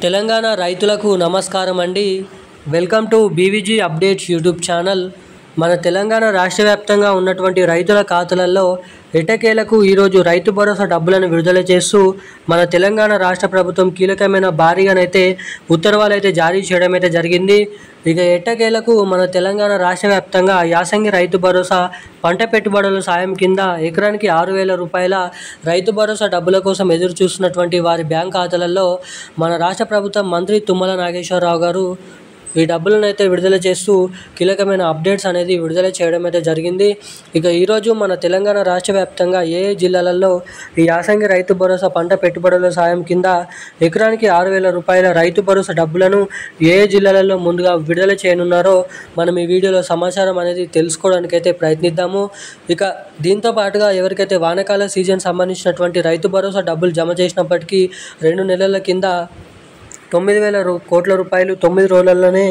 తెలంగాణ రైతులకు నమస్కారం అండి. Welcome to BVG updates YouTube channel. మన తెలంగాణ రాష్ట్ర వ్యాప్తంగా ఉన్నటువంటి రైతుల ఖాతాలలో ఎట్టకేలకు ఈరోజు రైతు భరోసా డబ్బులను విడుదల చేస్తూ మన తెలంగాణ రాష్ట్ర ప్రభుత్వం కీలకమైన భారీగానైతే ఉత్తర్వులు అయితే జారీ చేయడం అయితే జరిగింది. ఇక ఎట్టకేలకు మన తెలంగాణ రాష్ట్ర వ్యాప్తంగా యాసంగి రైతు భరోసా పంట పెట్టుబడుల సాయం కింద ఎకరానికి 6,000 రూపాయల రైతు భరోసా డబ్బుల కోసం ఎదురు చూస్తున్నటువంటి వారి బ్యాంక్ ఖాతాలలో మన రాష్ట్ర ప్రభుత్వం మంత్రి తుమ్మల నాగేశ్వరరావు గారు ఈ డబ్బులను అయితే విడుదల చేస్తూ కీలకమైన అప్డేట్స్ అనేది విడుదల చేయడం అయితే జరిగింది. ఇక ఈరోజు మన తెలంగాణ రాష్ట్ర వ్యాప్తంగా ఏ జిల్లాలలో ఈ యాసంగి రైతు భరోసా పంట పెట్టుబడుల సాయం కింద ఎకరానికి 6,000 రూపాయల రైతు భరోసా డబ్బులను ఏ జిల్లాలలో ముందుగా విడుదల చేయనున్నారో మనం ఈ వీడియోలో సమాచారం అనేది తెలుసుకోవడానికి అయితే ప్రయత్నిద్దాము. ఇక దీంతో పాటుగా ఎవరికైతే వానాకాల సీజన్ సంబంధించినటువంటి రైతు భరోసా డబ్బులు జమ చేసినప్పటికీ 2 నెలల కింద 9,000 కోట్ల రూపాయలు 9 రోజులలోనే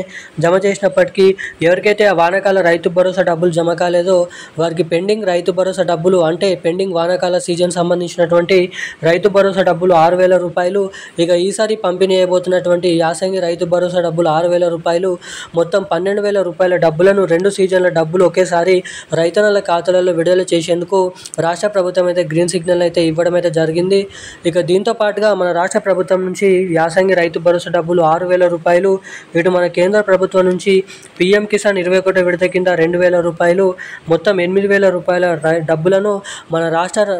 జమ చేసినప్పటికీ ఎవరికైతే ఆ వానాకాల రైతు భరోసా డబ్బులు జమ కాలేదో వారికి పెండింగ్ రైతు భరోసా డబ్బులు అంటే పెండింగ్ వానాకాల సీజన్ సంబంధించినటువంటి రైతు భరోసా డబ్బులు 6,000 రూపాయలు. ఇక ఈసారి పంపిణీ అయిపోతున్నటువంటి యాసంగి రైతు భరోసా డబ్బులు 6,000 రూపాయలు, మొత్తం 12,000 రూపాయల డబ్బులను 2 సీజన్ల డబ్బులు ఒకేసారి రైతన్నల ఖాతాలలో విడుదల చేసేందుకు రాష్ట్ర ప్రభుత్వం అయితే గ్రీన్ సిగ్నల్ అయితే ఇవ్వడం అయితే జరిగింది. ఇక దీంతో పాటుగా మన రాష్ట్ర ప్రభుత్వం నుంచి యాసంగి రైతు భరోసా డబ్బులు 6,000 రూపాయలు, ఇటు మన కేంద్ర ప్రభుత్వం నుంచి పీఎం కిసాన్ 21 విడత కింద 2,000 రూపాయలు, మొత్తం 8,000 రూపాయల డబ్బులను మన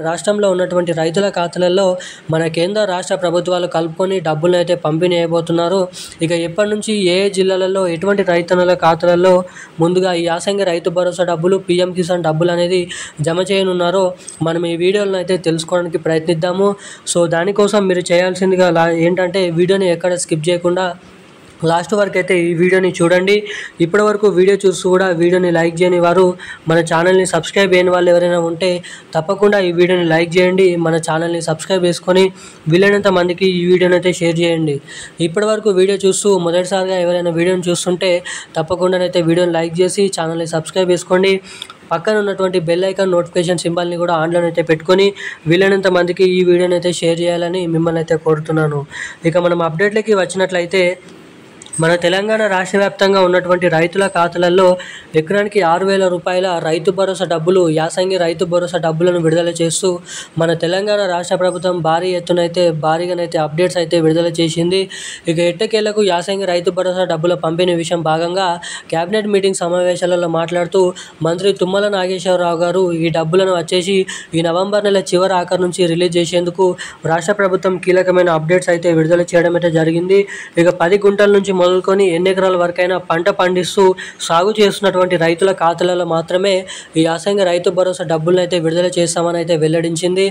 రాష్ట్రంలో ఉన్నటువంటి రైతుల ఖాతాలలో మన కేంద్ర రాష్ట్ర ప్రభుత్వాలు కలుపుకొని డబ్బులను అయితే పంపిణీ అయిపోతున్నారు. ఇక ఎప్పటి నుంచి ఏ జిల్లాలలో ఎటువంటి రైతన్నల ఖాతాలలో ముందుగా ఈ యాసంగి రైతు భరోసా డబ్బులు పీఎం కిసాన్ డబ్బులు అనేది జమ చేయనున్నారో మనం ఈ వీడియోలను అయితే తెలుసుకోవడానికి ప్రయత్నిద్దాము. సో దానికోసం మీరు చేయాల్సిందిగా ఏంటంటే వీడియోని ఎక్కడ స్కిప్ చేయకుండా లాస్ట్ వరకు అయితే ఈ వీడియోని చూడండి. ఇప్పటి వరకు వీడియో చూస్తూ కూడా వీడియోని లైక్ చేయని వారు మన ఛానల్ని సబ్స్క్రైబ్ చేయని వాళ్ళు ఎవరైనా ఉంటే తప్పకుండా ఈ వీడియోని లైక్ చేయండి. మన ఛానల్ని సబ్స్క్రైబ్ చేసుకొని వీలైనంత మందికి ఈ వీడియోని అయితే షేర్ చేయండి. ఇప్పటి వరకు వీడియో చూస్తూ మొదటిసారిగా ఎవరైనా వీడియోని చూస్తుంటే తప్పకుండానైతే వీడియోని లైక్ చేసి ఛానల్ని సబ్స్క్రైబ్ చేసుకోండి. పక్కన ఉన్నటువంటి బెల్ ఐకాన్ నోటిఫికేషన్ సింబల్ని కూడా ఆన్లో అయితే పెట్టుకొని వీలైనంత మందికి ఈ వీడియోని అయితే షేర్ చేయాలని మిమ్మల్ని అయితే కోరుతున్నాను. ఇక మనం అప్డేట్లకి వచ్చినట్లయితే మన తెలంగాణ రాష్ట్ర వ్యాప్తంగా ఉన్నటువంటి రైతుల ఖాతాలలో ఎకరానికి 6,000 రూపాయల రైతు భరోసా డబ్బులు యాసంగి రైతు భరోసా డబ్బులను విడుదల చేస్తూ మన తెలంగాణ రాష్ట్ర ప్రభుత్వం భారీగానైతే అప్డేట్స్ అయితే విడుదల చేసింది. ఇక ఎట్టకేలకు యాసంగి రైతు భరోసా డబ్బుల పంపిణీ విషయం భాగంగా కేబినెట్ మీటింగ్ సమావేశాలలో మాట్లాడుతూ మంత్రి తుమ్మల నాగేశ్వరరావు గారు ఈ డబ్బులను వచ్చేసి ఈ నవంబర్ నెల చివరి ఆఖరు నుంచి రిలీజ్ చేసేందుకు రాష్ట్ర ప్రభుత్వం కీలకమైన అప్డేట్స్ అయితే విడుదల చేయడం అయితే జరిగింది. ఇక 10 గుంటల నుంచి మొదలుకొని ఎన్ని ఎకరాల వరకైనా పంట పండిస్తూ సాగు చేస్తున్నటువంటి రైతుల ఖాతాలలో మాత్రమే ఈ యాసంగి రైతు భరోసా డబ్బులను అయితే విడుదల చేస్తామని అయితే వెల్లడించింది.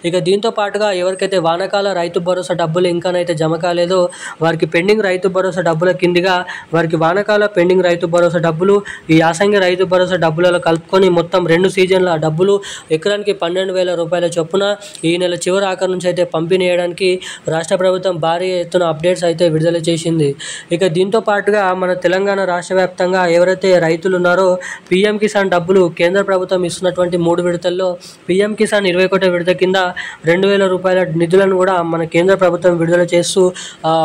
ఇక దీంతో పాటుగా ఎవరికైతే వానాకాల రైతు భరోసా డబ్బులు ఇంకానైతే జమ కాలేదో వారికి పెండింగ్ రైతు భరోసా డబ్బుల కిందిగా వారికి వానాకాల పెండింగ్ రైతు భరోసా డబ్బులు ఈ యాసంగి రైతు భరోసా డబ్బులలో కలుపుకొని మొత్తం 2 సీజన్ల డబ్బులు ఎకరానికి 12,000 రూపాయల చొప్పున ఈ నెల చివరి ఆఖరు నుంచి అయితే పంపిణీ చేయడానికి రాష్ట్ర ప్రభుత్వం భారీ ఎత్తున అప్డేట్స్ అయితే విడుదల చేసింది. ఇక దీంతో పాటుగా మన తెలంగాణ రాష్ట్ర వ్యాప్తంగా ఎవరైతే రైతులు ఉన్నారో పీఎం కిసాన్ డబ్బులు కేంద్ర ప్రభుత్వం ఇస్తున్నటువంటి 3 విడతల్లో పీఎం కిసాన్ 21 విడత కింద 2,000 రూపాయల నిధులను కూడా మన కేంద్ర ప్రభుత్వం విడుదల చేస్తూ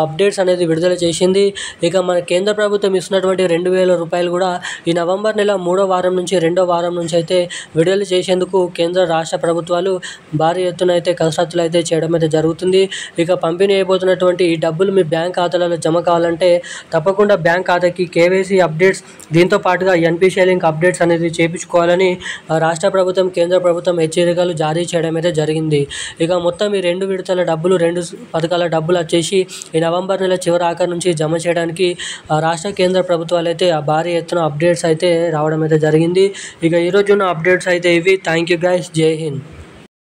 అప్డేట్స్ అనేది విడుదల చేసింది. ఇక మన కేంద్ర ప్రభుత్వం ఇస్తున్నటువంటి 2,000 రూపాయలు కూడా ఈ నవంబర్ నెల 3వ వారం నుంచి 2వ వారం నుంచి అయితే విడుదల చేసేందుకు కేంద్ర రాష్ట్ర ప్రభుత్వాలు భారీ ఎత్తున అయితే కసరత్తులు అయితే చేయడం అయితే జరుగుతుంది. ఇక పంపిణీ అయిపోతున్నటువంటి ఈ డబ్బులు మీ బ్యాంక్ ఖాతాలలో జమ కావాలంటే తప్పకుండా బ్యాంక్ ఖాతాకి కేవైసీ అప్డేట్స్ దీంతో పాటుగా ఎన్పిసిఐ లింక్ అప్డేట్స్ అనేది చేయించుకోవాలని రాష్ట్ర ప్రభుత్వం కేంద్ర ప్రభుత్వం హెచ్చరికలు జారీ చేయడం అయితే జరిగింది. ఇక మొత్తం ఈ 2 విడతల డబ్బులు 2 పథకాల డబ్బులు వచ్చేసి ఈ నవంబర్ నెల చివరి ఆఖరు నుంచి జమ చేయడానికి రాష్ట్ర కేంద్ర ప్రభుత్వాలు అయితే భారీ ఎత్తున అప్డేట్స్ అయితే రావడం అయితే జరిగింది. ఇక ఈరోజు ఉన్న అప్డేట్స్ అయితే ఇవి. Thank you guys. జై హింద్.